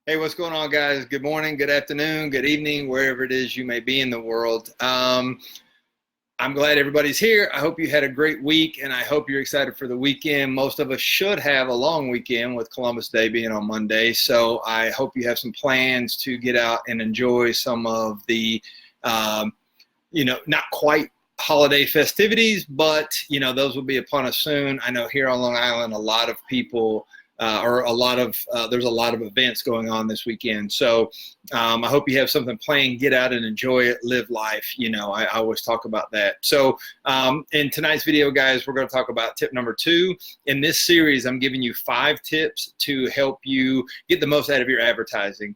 Hey, what's going on, guys? Good morning, good afternoon, good evening, wherever it is you may be in the world. I'm glad everybody's here. I hope you had a great week, and I hope you're excited for the weekend. Most of us should have a long weekend with Columbus Day being on Monday, so I hope you have some plans to get out and enjoy some of the, not quite holiday festivities, but, those will be upon us soon. I know here on Long Island, a lot of people there's a lot of events going on this weekend. So I hope you have something planned, get out and enjoy it, live life. I always talk about that. So in tonight's video, guys, we're going to talk about tip number 2. In this series, I'm giving you 5 tips to help you get the most out of your advertising.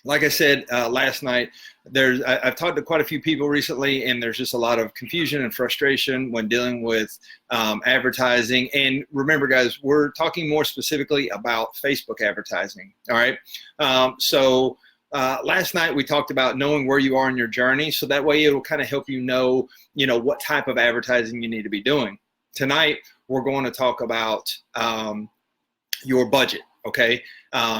Like I said last night, I've talked to quite a few people recently, and there's just a lot of confusion and frustration when dealing with advertising. And remember, guys, we're talking more specifically about Facebook advertising. All right. Last night we talked about knowing where you are in your journey, so that way it will kind of help you know what type of advertising you need to be doing. Tonight we're going to talk about your budget. Okay.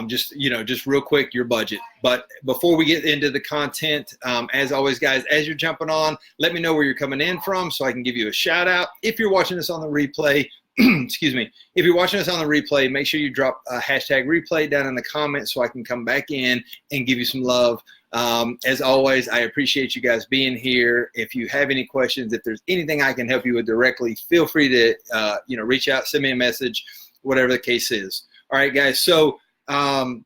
Just real quick, your budget. But before we get into the content, as always, guys, as you're jumping on, let me know where you're coming in from so I can give you a shout out. If you're watching this on the replay, excuse me, if you're watching this on the replay, make sure you drop a hashtag replay down in the comments so I can come back in and give you some love. As always, I appreciate you guys being here. If you have any questions, if there's anything I can help you with directly, feel free to, reach out, send me a message, whatever the case is. All right, guys, so I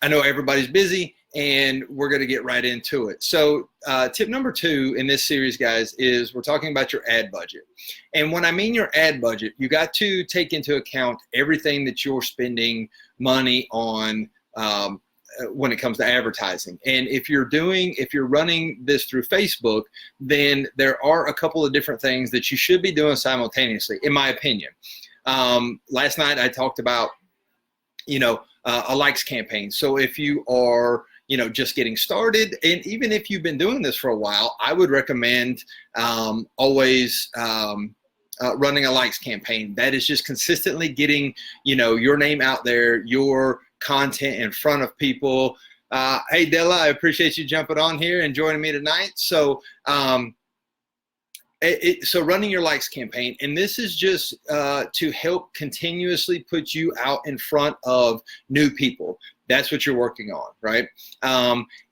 know everybody's busy, and we're going to get right into it. So tip number 2 in this series, guys, is we're talking about your ad budget. And when I mean your ad budget, you got to take into account everything that you're spending money on when it comes to advertising. And if you're running this through Facebook, then there are a couple of different things that you should be doing simultaneously, in my opinion. Last night I talked about a likes campaign. So if you are, just getting started, and even if you've been doing this for a while, I would recommend always running a likes campaign. That is just consistently getting, your name out there, your content in front of people. Hey, Della, I appreciate you jumping on here and joining me tonight. So, so running your likes campaign, and this is just to help continuously put you out in front of new people. That's what you're working on, right?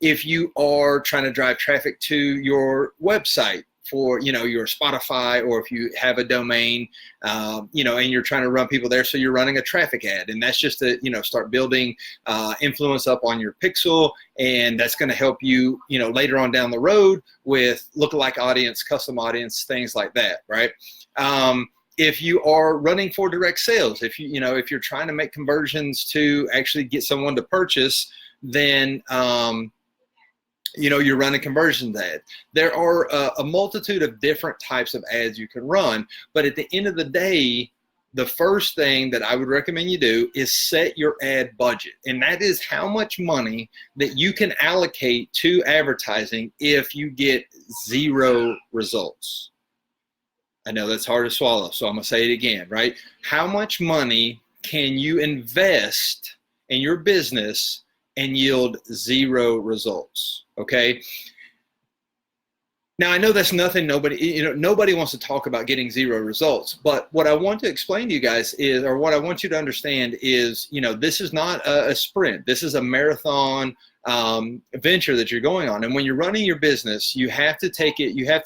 If you are trying to drive traffic to your website for, your Spotify, or if you have a domain, and you're trying to run people there, so you're running a traffic ad, and that's just to, start building influence up on your pixel, and that's going to help you, later on down the road with lookalike audience, custom audience, things like that, right? If you are running for direct sales, if you're trying to make conversions to actually get someone to purchase, then you're running conversions ad. There are a multitude of different types of ads you can run, but at the end of the day, the first thing that I would recommend you do is set your ad budget. And that is how much money that you can allocate to advertising if you get 0 results. I know that's hard to swallow, so I'm going to say it again, right? How much money can you invest in your business and yield 0 results? Okay. Now I know that's nothing. Nobody wants to talk about getting 0 results. But what I want to explain to you guys is, or what I want you to understand is, this is not a sprint. This is a marathon venture that you're going on. And when you're running your business, you have to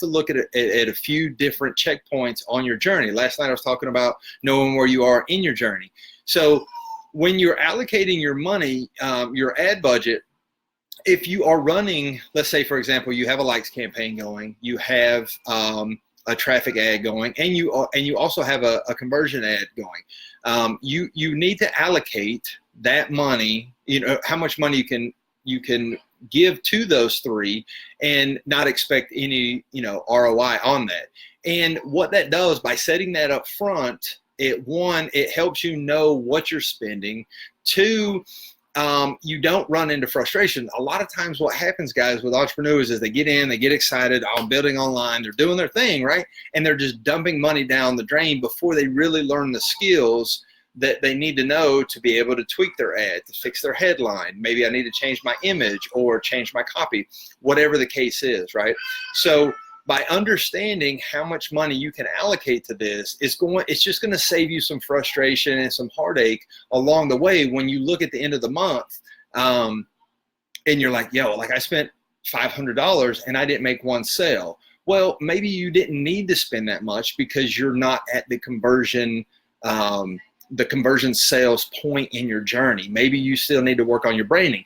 look at it at a few different checkpoints on your journey. Last night I was talking about knowing where you are in your journey. So when you're allocating your money, your ad budget, if you are running, let's say, for example, you have a likes campaign going, you have a traffic ad going, and you also have a conversion ad going, you need to allocate that money, how much money you can give to those 3 and not expect any, ROI on that. And what that does, by setting that up front, it helps you know what you're spending. 2, you don't run into frustration. A lot of times what happens, guys, with entrepreneurs is they get in, they get excited, I'm building online, they're doing their thing, right? And they're just dumping money down the drain before they really learn the skills that they need to know to be able to tweak their ad, to fix their headline. Maybe I need to change my image or change my copy, whatever the case is, right? So by understanding how much money you can allocate to this, it's just going to save you some frustration and some heartache along the way when you look at the end of the month, and you're like, yo, like I spent $500 and I didn't make one sale. Well, maybe you didn't need to spend that much because you're not at the conversion sales point in your journey. Maybe you still need to work on your branding.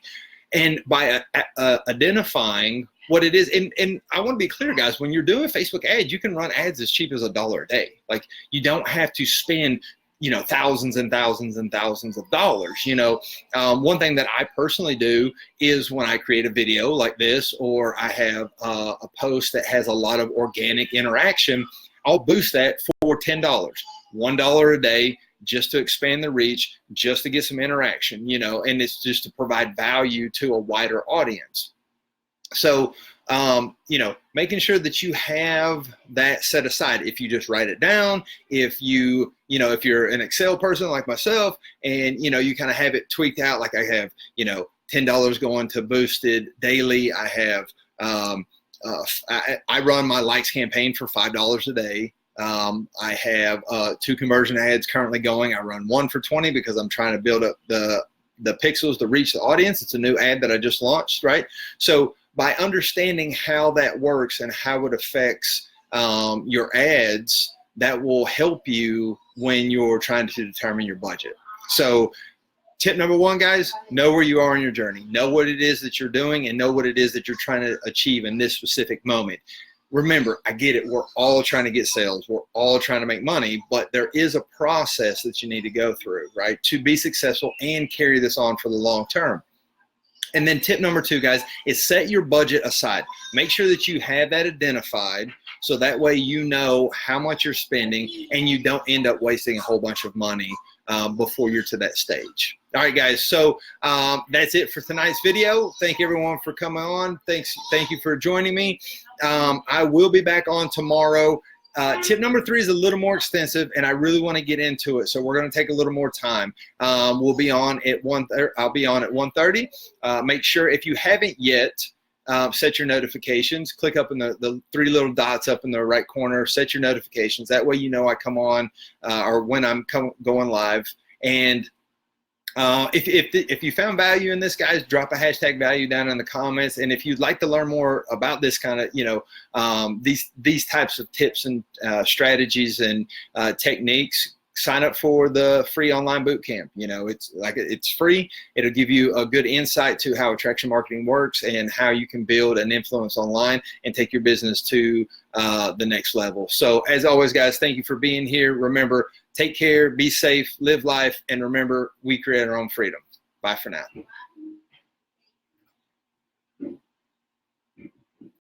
And by identifying what it is, and I want to be clear, guys, when you're doing Facebook ads, you can run ads as cheap as $1 a day. Like, you don't have to spend, you know, thousands and thousands and thousands of dollars. You know, one thing that I personally do is when I create a video like this, or I have a post that has a lot of organic interaction, I'll boost that for $10, $1 a day, just to expand the reach, just to get some interaction, you know, and it's just to provide value to a wider audience. So, you know, making sure that you have that set aside. If you just write it down, if you know, if you're an Excel person like myself, and, you know, you kind of have it tweaked out, like I have, you know, $10 going to boosted daily. I have, I run my likes campaign for $5 a day. I have 2 conversion ads currently going. I run one for 20 because I'm trying to build up the pixels to reach the audience. It's a new ad that I just launched, right? So by understanding how that works and how it affects your ads, that will help you when you're trying to determine your budget. So tip number 1, guys, know where you are in your journey. Know what it is that you're doing and know what it is that you're trying to achieve in this specific moment. Remember, I get it. We're all trying to get sales. We're all trying to make money, but there is a process that you need to go through, right, to be successful and carry this on for the long term. And then tip number 2, guys, is set your budget aside. Make sure that you have that identified, so that way you know how much you're spending and you don't end up wasting a whole bunch of money before you're to that stage. All right, guys, so that's it for tonight's video. Thank everyone for coming on. Thank you for joining me. I will be back on tomorrow. Tip number 3 is a little more extensive, and I really want to get into it, so we're going to take a little more time. We'll be on at I'll be on at 1:30. Make sure, if you haven't yet, set your notifications. Click up in the 3 little dots up in the right corner. Set your notifications. That way you know I come on or when I'm going live. And if you found value in this, guys, drop a hashtag value down in the comments. And if you'd like to learn more about this kind of, you know, these types of tips and strategies and techniques, sign up for the free online boot camp. You know, it's free. It'll give you a good insight to how attraction marketing works and how you can build an influence online and take your business to the next level. So as always, guys, thank you for being here. Remember, take care, be safe, live life, and remember, we create our own freedom. Bye for now.